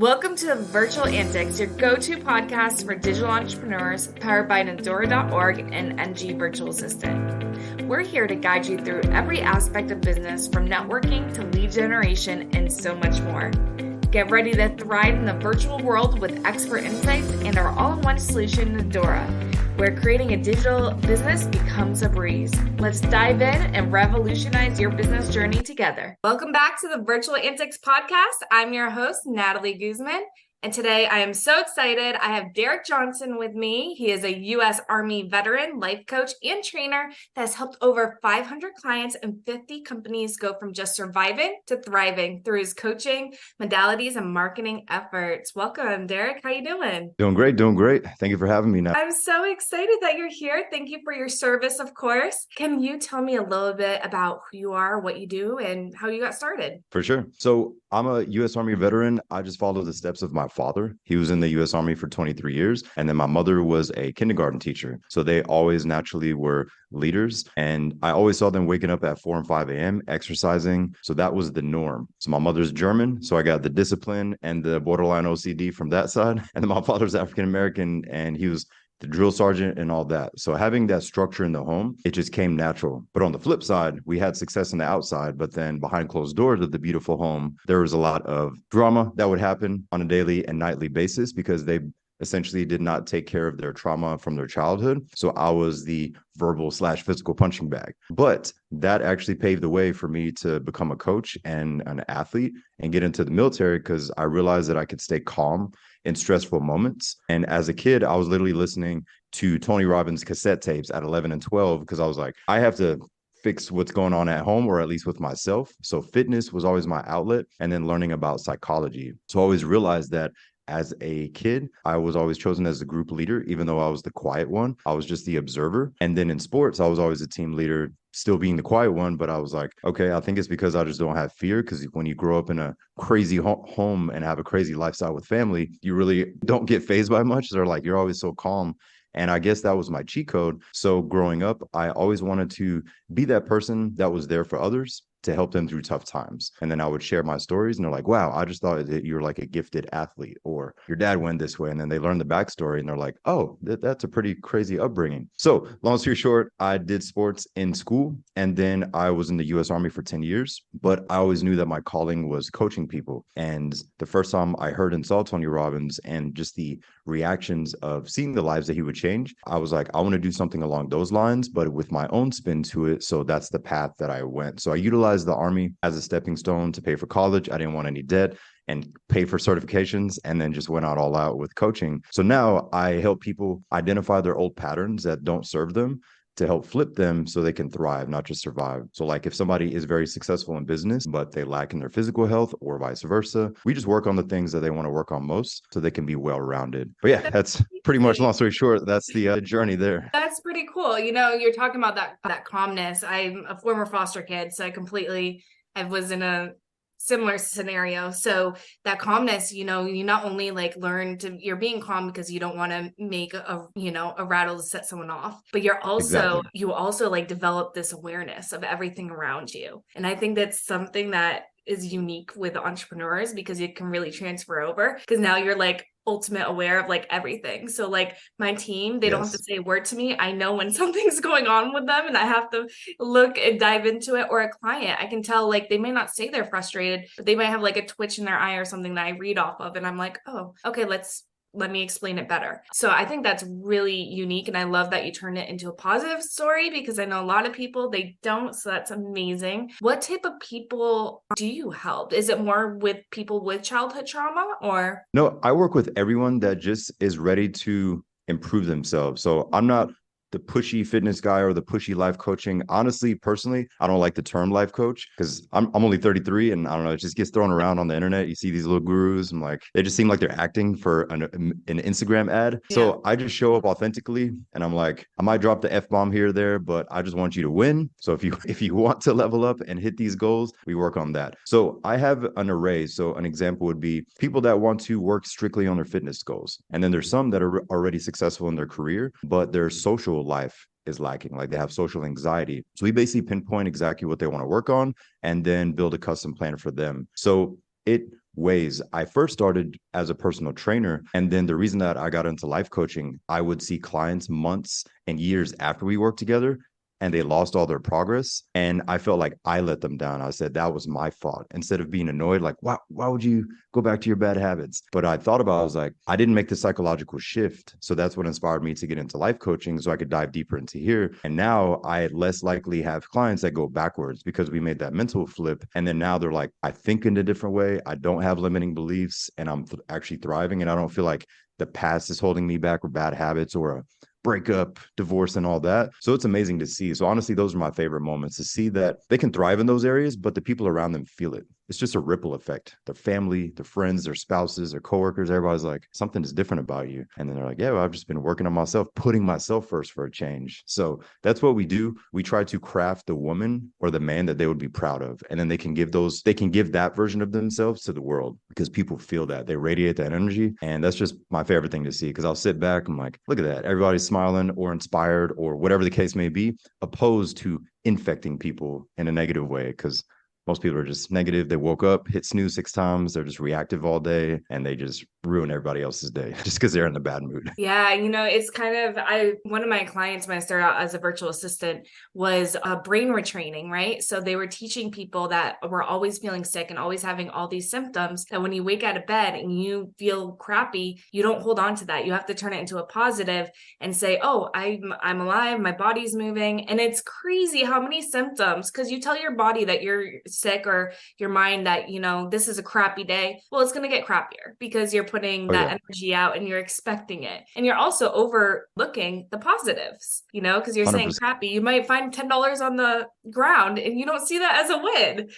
Welcome to Virtual Antics, your go-to podcast for digital entrepreneurs, powered by Endora.org and NG Virtual Assistant. We're here to guide you through every aspect of business, from networking to lead generation and so much more. Get ready to thrive in the virtual world with expert insights and our all-in-one solution, Endora, where creating a digital business becomes a breeze. Let's dive in and revolutionize your business journey together. Welcome back to the Virtual Antics Podcast. I'm your host, Natalie Guzman. And today I am so excited. I have Derick Johnson with me. He is a U.S. Army veteran, life coach, and trainer that has helped over 500 clients and 50 companies go from just surviving to thriving through his coaching, modalities, and marketing efforts. Welcome, Derick. How you doing? Doing great. Thank you for having me now. I'm so excited that you're here. Thank you for your service, of course. Can you tell me a little bit about who you are, what you do, and how you got started? For sure. So I'm a U.S. Army veteran. I just followed the steps of my father. He was in the U.S. Army for 23 years. And then my mother was a kindergarten teacher. So they always naturally were leaders. And I always saw them waking up at 4 and 5 a.m. exercising. So that was the norm. So my mother's German. So I got the discipline and the borderline OCD from that side. And then my father's African-American, and he was the drill sergeant and all that. So having that structure in the home, it just came natural. But on the flip side, we had success on the outside, but then behind closed doors of the beautiful home, there was a lot of drama that would happen on a daily and nightly basis because they essentially did not take care of their trauma from their childhood. So I was the verbal/physical punching bag. But that actually paved the way for me to become a coach and an athlete and get into the military, because I realized that I could stay calm in stressful moments. And as a kid, I was literally listening to Tony Robbins cassette tapes at 11 and 12 because I was like, I have to fix what's going on at home, or at least with myself. So fitness was always my outlet, and then learning about psychology. So I always realized that as a kid, I was always chosen as the group leader, even though I was the quiet one. I was just the observer. And then in sports, I was always a team leader, still being the quiet one. But I was like, okay, I think it's because I just don't have fear. Because when you grow up in a crazy home and have a crazy lifestyle with family, you really don't get fazed by much. They're like, you're always so calm. And I guess that was my cheat code. So growing up, I always wanted to be that person that was there for others, to help them through tough times. And then I would share my stories, and they're like, wow, I just thought that you're like a gifted athlete, or your dad went this way. And then they learn the backstory and they're like, oh, that's a pretty crazy upbringing. So long story short, I did sports in school, and then I was in the U.S. Army for 10 years, but I always knew that my calling was coaching people. And the first time I heard and saw Tony Robbins and just the reactions of seeing the lives that he would change, I was like, I want to do something along those lines, but with my own spin to it. So that's the path that I went. So I utilized the Army as a stepping stone to pay for college. I didn't want any debt and pay for certifications, and then just went out all out with coaching. So now I help people identify their old patterns that don't serve them, to help flip them so they can thrive, not just survive. So like if somebody is very successful in business, but they lack in their physical health, or vice versa, we just work on the things that they want to work on most so they can be well-rounded. But yeah, that's pretty much, long story short, that's the journey there. That's pretty cool. You know, you're talking about that calmness. I'm a former foster kid, so I was in a similar scenario. So that calmness, you know, you not only like you're being calm because you don't want to make a rattle to set someone off, but you also like develop this awareness of everything around you. And I think that's something that is unique with entrepreneurs, because it can really transfer over, because now you're like ultimate aware of like everything. So like my team, they don't have to say a word to me. I know when something's going on with them and I have to look and dive into it. Or a client, I can tell, like, they may not say they're frustrated, but they might have like a twitch in their eye or something that I read off of. And I'm like, oh, okay, let me explain it better. So I think that's really unique. And I love that you turned it into a positive story, because I know a lot of people, they don't. So that's amazing. What type of people do you help? Is it more with people with childhood trauma, or? No, I work with everyone that just is ready to improve themselves. So I'm not the pushy fitness guy or the pushy life coaching. Honestly, personally, I don't like the term life coach, because I'm only 33, and I don't know, it just gets thrown around on the internet. You see these little gurus, I'm like, they just seem like they're acting for an Instagram ad. Yeah. So I just show up authentically, and I'm like, I might drop the F-bomb here or there, but I just want you to win. So if you want to level up and hit these goals, we work on that. So I have an array. So an example would be people that want to work strictly on their fitness goals. And then there's some that are already successful in their career, but their social life is lacking. Like, they have social anxiety. So we basically pinpoint exactly what they want to work on and then build a custom plan for them. So it ways. I first started as a personal trainer. And then the reason that I got into life coaching, I would see clients months and years after we worked together, and they lost all their progress. And I felt like I let them down. I said, that was my fault. Instead of being annoyed, like, why would you go back to your bad habits? But I thought about it, I was like, I didn't make the psychological shift. So that's what inspired me to get into life coaching so I could dive deeper into here. And now I less likely have clients that go backwards because we made that mental flip. And then now they're like, I think in a different way. I don't have limiting beliefs and I'm actually thriving. And I don't feel like the past is holding me back or bad habits or a breakup, divorce, and all that. So it's amazing to see. So honestly, those are my favorite moments, to see that they can thrive in those areas, but the people around them feel it. It's just a ripple effect. Their family, their friends, their spouses, their coworkers, everybody's like, something is different about you. And then they're like, yeah, well, I've just been working on myself, putting myself first for a change. So that's what we do. We try to craft the woman or the man that they would be proud of. And then they can give that version of themselves to the world because people feel that. They radiate that energy. And that's just my favorite thing to see, because I'll sit back, I'm like, look at that. Everybody's smiling or inspired or whatever the case may be, opposed to infecting people in a negative way, because most people are just negative. They woke up, hit snooze 6 times. They're just reactive all day and they just ruin everybody else's day just because they're in a bad mood. Yeah, it's kind of, one of my clients when I started out as a virtual assistant was brain retraining, right? So they were teaching people that were always feeling sick and always having all these symptoms, that when you wake out of bed and you feel crappy, you don't hold on to that. You have to turn it into a positive and say, oh, I'm alive, my body's moving. And it's crazy how many symptoms, because you tell your body that you're sick or your mind that, this is a crappy day. Well, it's going to get crappier because you're putting that energy out and you're expecting it. And you're also overlooking the positives, because you're 100%. Saying crappy. You might find $10 on the ground and you don't see that as a win,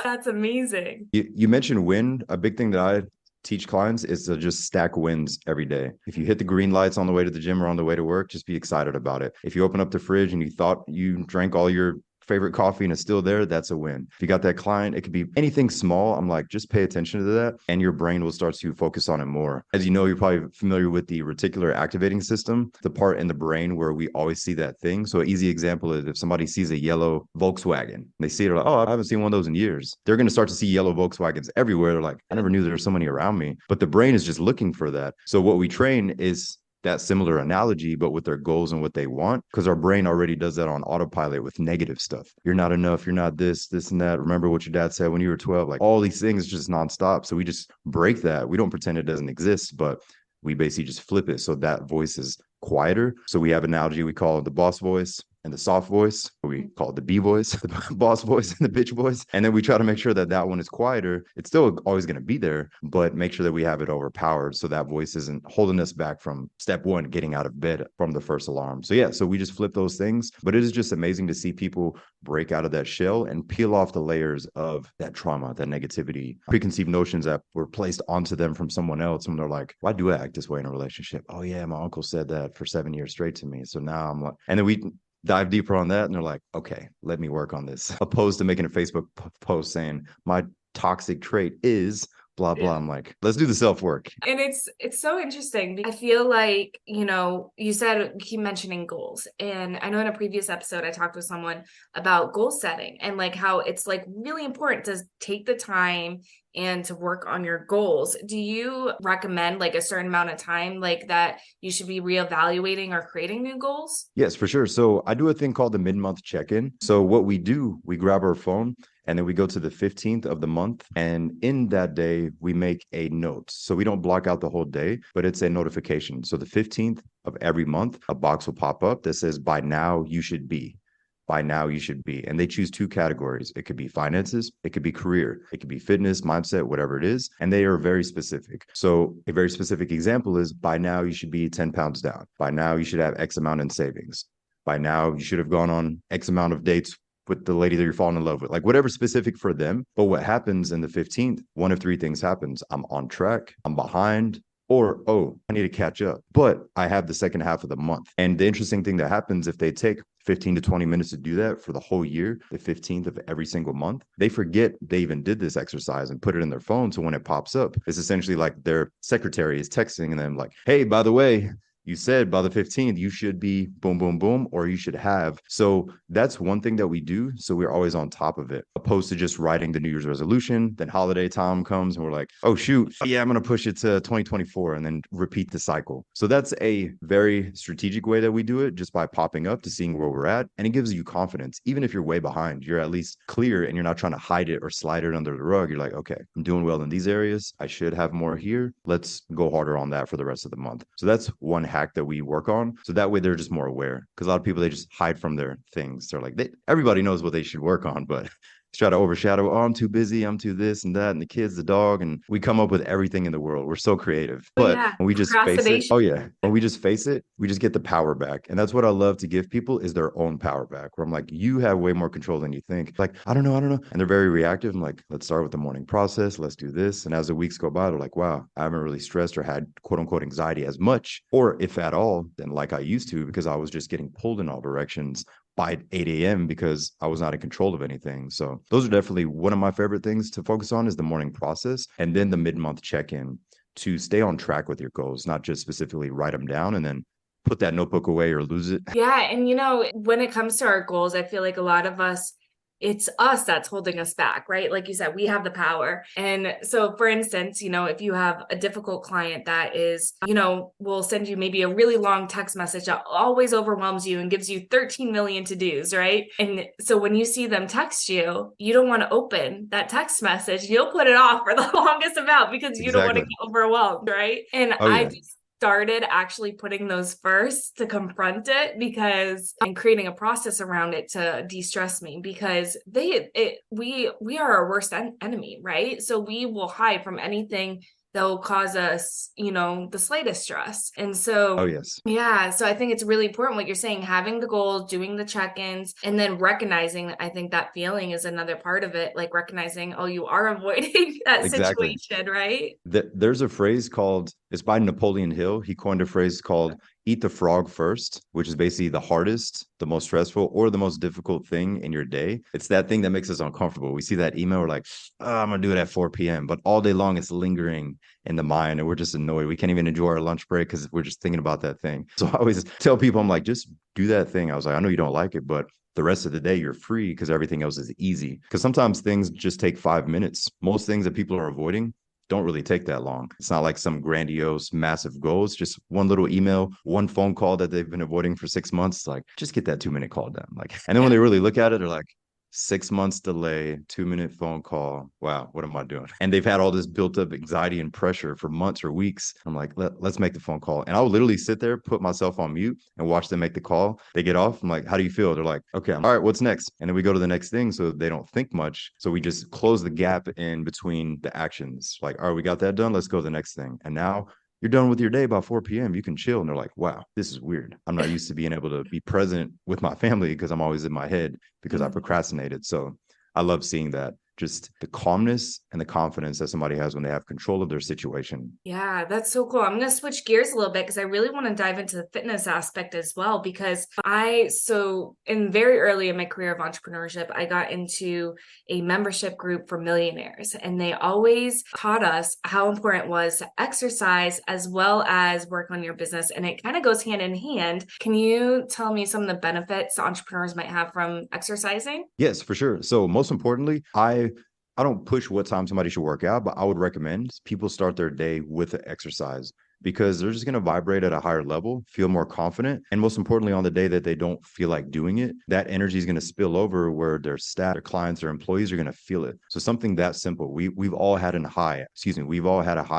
That's amazing. You mentioned win. A big thing that I teach clients is to just stack wins every day. If you hit the green lights on the way to the gym or on the way to work, just be excited about it. If you open up the fridge and you thought you drank all your favorite coffee and it's still there, that's a win. If you got that client, it could be anything small. I'm like, just pay attention to that and your brain will start to focus on it more. As you know, you're probably familiar with the reticular activating system, the part in the brain where we always see that thing. So an easy example is if somebody sees a yellow Volkswagen, they see it like, oh, I haven't seen one of those in years. They're going to start to see yellow Volkswagens everywhere. They're like, I never knew there were so many around me. But the brain is just looking for that. So what we train is that similar analogy, but with their goals and what they want, because our brain already does that on autopilot with negative stuff. You're not enough. You're not this and that. Remember what your dad said when you were 12, like all these things just nonstop. So we just break that. We don't pretend it doesn't exist, but we basically just flip it. So that voice is quieter. So we have an analogy we call it the boss voice and the soft voice. We call it the B voice, the boss voice and the bitch voice. And then we try to make sure that that one is quieter. It's still always going to be there, but make sure that we have it overpowered so that voice isn't holding us back from step one, getting out of bed from the first alarm. So yeah, so we just flip those things, but it is just amazing to see people break out of that shell and peel off the layers of that trauma, that negativity, preconceived notions that were placed onto them from someone else. And they're like, why do I act this way in a relationship? Oh yeah, my uncle said that for 7 years straight to me. So now I'm like, and then we dive deeper on that and they're like, okay, let me work on this, opposed to making a Facebook post saying my toxic trait is blah blah. I'm like, let's do the self-work. And it's so interesting. I feel like, you said, keep mentioning goals, and I know in a previous episode I talked with someone about goal setting and like how it's like really important to take the time and to work on your goals. Do you recommend like a certain amount of time like that you should be reevaluating or creating new goals? Yes, for sure. So I do a thing called the mid-month check-in. So what we do, we grab our phone and then we go to the 15th of the month. And in that day, we make a note. So we don't block out the whole day, but it's a notification. So the 15th of every month, a box will pop up that says, by now you should be. By now you should be. And they choose 2 categories. It could be finances, it could be career, it could be fitness, mindset, whatever it is. And they are very specific. So a very specific example is by now you should be 10 pounds down. By now you should have X amount in savings. By now you should have gone on X amount of dates with the lady that you're falling in love with, like whatever specific for them. But what happens in the 15th, one of 3 things happens. I'm on track, I'm behind, or, oh, I need to catch up. But I have the second half of the month. And the interesting thing that happens if they take 15 to 20 minutes to do that for the whole year, the 15th of every single month, they forget they even did this exercise and put it in their phone. So when it pops up, it's essentially like their secretary is texting them like, hey, by the way, you said by the 15th, you should be boom, boom, boom, or you should have. So that's one thing that we do. So we're always on top of it, opposed to just writing the New Year's resolution. Then holiday time comes and we're like, oh, shoot, yeah, I'm going to push it to 2024 and then repeat the cycle. So that's a very strategic way that we do it, just by popping up to seeing where we're at. And it gives you confidence. Even if you're way behind, you're at least clear and you're not trying to hide it or slide it under the rug. You're like, okay, I'm doing well in these areas. I should have more here. Let's go harder on that for the rest of the month. So that's one hack that we work on. So that way they're just more aware. Because a lot of people, they just hide from their things. They're like, everybody knows what they should work on, but try to overshadow, oh, I'm too busy, I'm too this and that, and the kids, the dog, and we come up with everything in the world. We're so creative. Oh, But yeah. when we just face it, oh yeah, when we just face it, we just get the power back. And that's what I love to give people, is their own power back, where I'm like, you have way more control than you think. Like, I don't know. And they're very reactive. I'm like, let's start with the morning process. Let's do this. And as the weeks go by, they're like, wow, I haven't really stressed or had quote unquote anxiety as much, or if at all, than like I used to, because I was just getting pulled in all directions by 8 a.m. because I was not in control of anything. So those are definitely one of my favorite things to focus on, is the morning process, and then the mid-month check-in to stay on track with your goals, not just specifically write them down and then put that notebook away or lose it. Yeah. And, when it comes to our goals, I feel like a lot of us, it's us that's holding us back, right? Like you said, we have the power. And so, for instance, if you have a difficult client that is, will send you maybe a really long text message that always overwhelms you and gives you 13 million to-dos, right? And so when you see them text you, you don't want to open that text message. You'll put it off for the longest amount because you don't want to get overwhelmed, right? And I just started actually putting those first to confront it, and creating a process around it to de-stress me, because we are our worst enemy, right? So we will hide from anything that will cause us, the slightest stress. And so, oh yes, yeah. So I think it's really important what you're saying, having the goals, doing the check-ins, and then recognizing, I think that feeling is another part of it, like recognizing, oh, you are avoiding that situation, right? There's a phrase called, it's by Napoleon Hill. He coined a phrase called eat the frog first, which is basically the hardest, the most stressful, or the most difficult thing in your day. It's that thing that makes us uncomfortable. We see that email, we're like, oh, I'm going to do it at 4 p.m. But all day long, it's lingering in the mind and we're just annoyed. We can't even enjoy our lunch break because we're just thinking about that thing. So I always tell people, I'm like, just do that thing. I was like, I know you don't like it, but the rest of the day you're free because everything else is easy. Because sometimes things just take 5 minutes. Most things that people are avoiding don't really take that long. It's not like some grandiose, massive goal. It's just one little email, one phone call that they've been avoiding for 6 months. Like, just get that 2-minute call done. Like, and then when they really look at it, they're like, 6 months delay, 2-minute phone call. Wow, what am I doing? And they've had all this built up anxiety and pressure for months or weeks. I'm like, let's make the phone call. And I would literally sit there, put myself on mute and watch them make the call. They get off. I'm like, how do you feel? They're like, okay, all right, what's next? And then we go to the next thing. So they don't think much. So we just close the gap in between the actions. Like, all right, we got that done. Let's go to the next thing. And now you're done with your day by 4 p.m. You can chill. And they're like, wow, this is weird. I'm not used to being able to be present with my family because I'm always in my head because I procrastinated. So I love seeing that. Just the calmness and the confidence that somebody has when they have control of their situation. Yeah, that's so cool. I'm going to switch gears a little bit because I really want to dive into the fitness aspect as well, because in very early in my career of entrepreneurship, I got into a membership group for millionaires, and they always taught us how important it was to exercise as well as work on your business. And it kind of goes hand in hand. Can you tell me some of the benefits entrepreneurs might have from exercising? Yes, for sure. So most importantly, I don't push what time somebody should work out, but I would recommend people start their day with exercise because they're just going to vibrate at a higher level, feel more confident. And most importantly, on the day that they don't feel like doing it, that energy is going to spill over where their staff, their clients, their employees are going to feel it. So something that simple. We've all had a high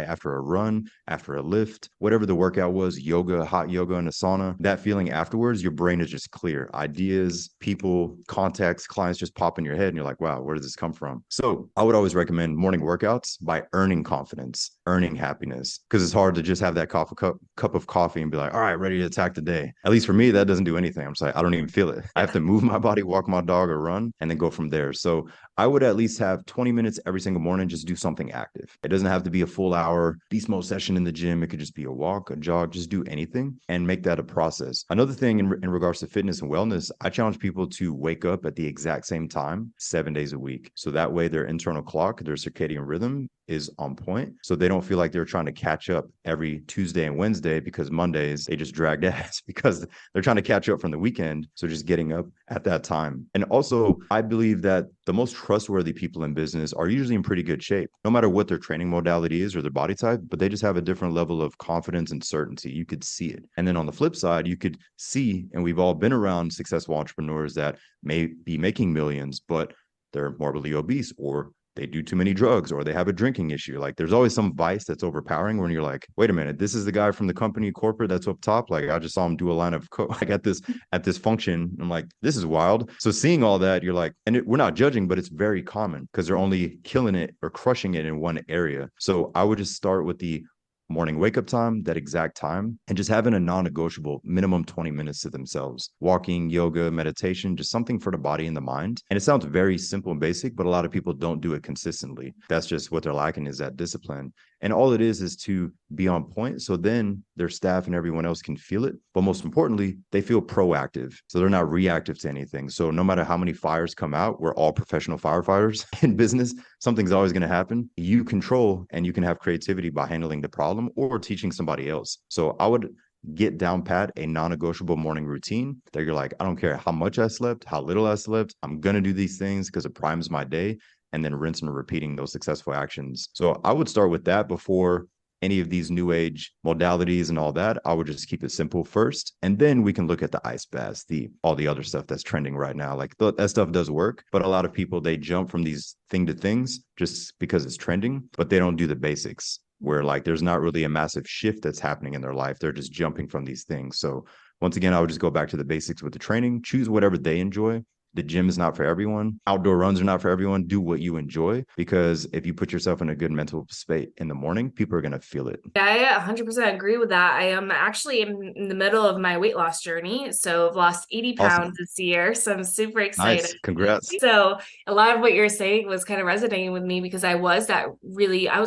after a run, after a lift, whatever the workout was, yoga, hot yoga in a sauna. That feeling afterwards, your brain is just clear. Ideas, people, contacts, clients just pop in your head and you're like, wow, where does this come from? So I would always recommend morning workouts by earning confidence, earning happiness, because it's hard to just have that cup of coffee and be like, all right, ready to attack the day. At least for me, that doesn't do anything. I'm just like, I don't even feel it. I have to move my body, walk my dog or run, and then go from there. So I would at least have 20 minutes every single morning, just do something active. It doesn't have to be a full hour beast mode session in the gym. It could just be a walk, a jog, just do anything and make that a process. Another thing in regards to fitness and wellness, I challenge people to wake up at the exact same time, 7 days a week. So that way their internal clock, their circadian rhythm is on point. So they don't feel like they're trying to catch up every Tuesday and Wednesday, because Mondays they just dragged ass because they're trying to catch up from the weekend. So just getting up at that time. And also, I believe that the most trustworthy people in business are usually in pretty good shape, no matter what their training modality is or their body type, but they just have a different level of confidence and certainty. You could see it. And then on the flip side, you could see, and we've all been around successful entrepreneurs that may be making millions, but they're morbidly obese, or they do too many drugs, or they have a drinking issue. Like there's always some vice that's overpowering when you're like, wait a minute, this is the guy from the company corporate that's up top. Like I just saw him do a line of like at this function. I'm like, this is wild. So seeing all that, you're like, and we're not judging, but it's very common because they're only killing it or crushing it in one area. So I would just start with the morning wake up time, that exact time, and just having a non-negotiable minimum 20 minutes to themselves. Walking, yoga, meditation, just something for the body and the mind. And it sounds very simple and basic, but a lot of people don't do it consistently. That's just what they're lacking, is that discipline. And all it is to be on point. So then their staff and everyone else can feel it. But most importantly, they feel proactive. So they're not reactive to anything. So no matter how many fires come out, we're all professional firefighters in business. Something's always going to happen. You control, and you can have creativity by handling the problem or teaching somebody else. So I would get down pat a non-negotiable morning routine that you're like, I don't care how much I slept, how little I slept. I'm going to do these things because it primes my day. And then rinse and repeating those successful actions. So I would start with that before any of these new age modalities and all that. I would just keep it simple first. And then we can look at the ice baths, all the other stuff that's trending right now. Like that stuff does work, but a lot of people, they jump from these thing to things just because it's trending, but they don't do the basics, where like there's not really a massive shift that's happening in their life. They're just jumping from these things. So once again, I would just go back to the basics with the training, choose whatever they enjoy. The gym is not for everyone. Outdoor runs are not for everyone. Do what you enjoy, because if you put yourself in a good mental state in the morning, people are going to feel it. Yeah, I 100% agree with that. I am actually in the middle of my weight loss journey. So I've lost 80 pounds Awesome. this year. So I'm super excited. Nice. Congrats. So a lot of what you're saying was kind of resonating with me, because I was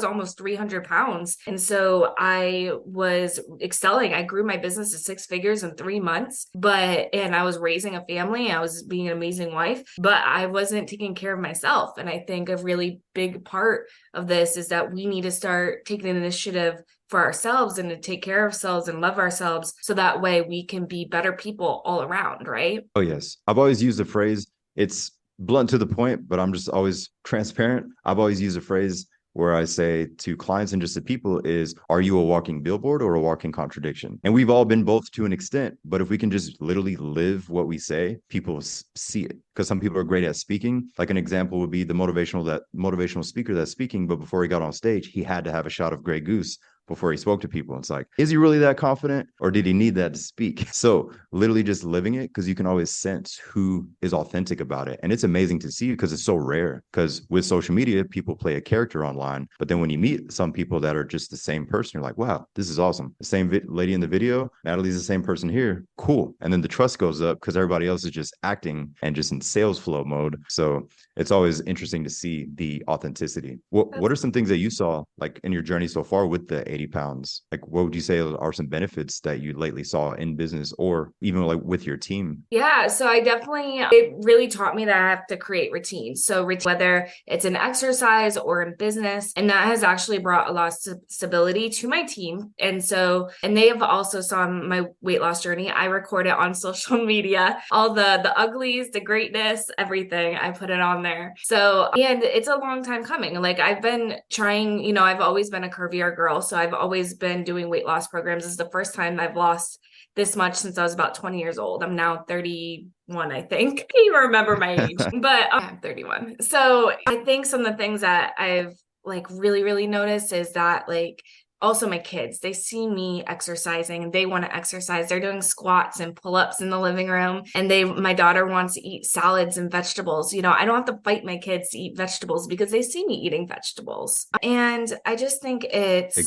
almost 300 pounds. And so I was excelling. I grew my business to 6 figures in 3 months, and I was raising a family. I was being an amazing wife, but I wasn't taking care of myself. And I think a really big part of this is that we need to start taking an initiative for ourselves and to take care of ourselves and love ourselves, so that way we can be better people all around, right? Oh, yes. I've always used the phrase, it's blunt to the point, but I'm just always transparent. I've always used a phrase where I say to clients and just to people is, are you a walking billboard or a walking contradiction? And we've all been both to an extent, but if we can just literally live what we say, people see it. Because some people are great at speaking. Like an example would be the motivational speaker that's speaking, but before he got on stage, he had to have a shot of Grey Goose before he spoke to people. It's like, is he really that confident, or did he need that to speak? So literally just living it, because you can always sense who is authentic about it. And it's amazing to see, because it's so rare, because with social media, people play a character online. But then when you meet some people that are just the same person, you're like, wow, this is awesome. The same lady in the video, Natalie's the same person here. Cool. And then the trust goes up because everybody else is just acting and just in sales flow mode. So it's always interesting to see the authenticity. What are some things that you saw like in your journey so far with the 80 pounds? Like, what would you say are some benefits that you lately saw in business, or even like with your team? Yeah, so it really taught me that I have to create routines. So whether it's in exercise or in business, and that has actually brought a lot of stability to my team. And they have also saw my weight loss journey. I record it on social media, all the uglies, the greatness, everything. I put it on there. So, and it's a long time coming. Like I've been trying, I've always been a curvier girl. So I've always been doing weight loss programs. This is the first time I've lost this much since I was about 20 years old. I'm now 31, I think. I can't even remember my age, but I'm 31. So I think some of the things that I've like really, really noticed is that like also my kids, they see me exercising and they want to exercise. They're doing squats and pull-ups in the living room. And my daughter wants to eat salads and vegetables. I don't have to fight my kids to eat vegetables because they see me eating vegetables. And I just think it's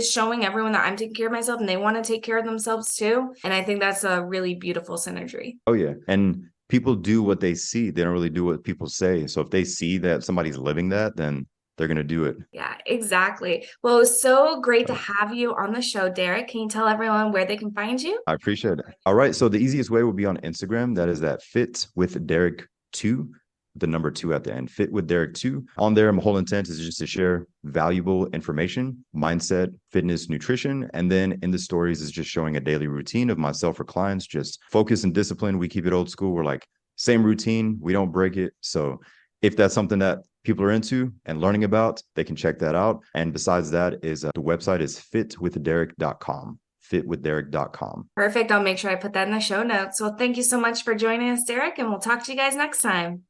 showing everyone that I'm taking care of myself and they want to take care of themselves too. And I think that's a really beautiful synergy. Oh yeah. And people do what they see. They don't really do what people say. So if they see that somebody's living that, then they're going to do it. Yeah, exactly. Well, it was so great to have you on the show, Derick. Can you tell everyone where they can find you? I appreciate it. All right. So the easiest way will be on Instagram. That is that Fit with Derick 2. the number 2 at the end, Fit with Derick 2. On there, my whole intent is just to share valuable information, mindset, fitness, nutrition. And then in the stories is just showing a daily routine of myself or clients, just focus and discipline. We keep it old school. We're like, same routine, we don't break it. So if that's something that people are into and learning about, they can check that out. And besides that is the website is fitwithderick.com. Fitwithderick.com. Perfect. I'll make sure I put that in the show notes. Well, thank you so much for joining us, Derick, and we'll talk to you guys next time.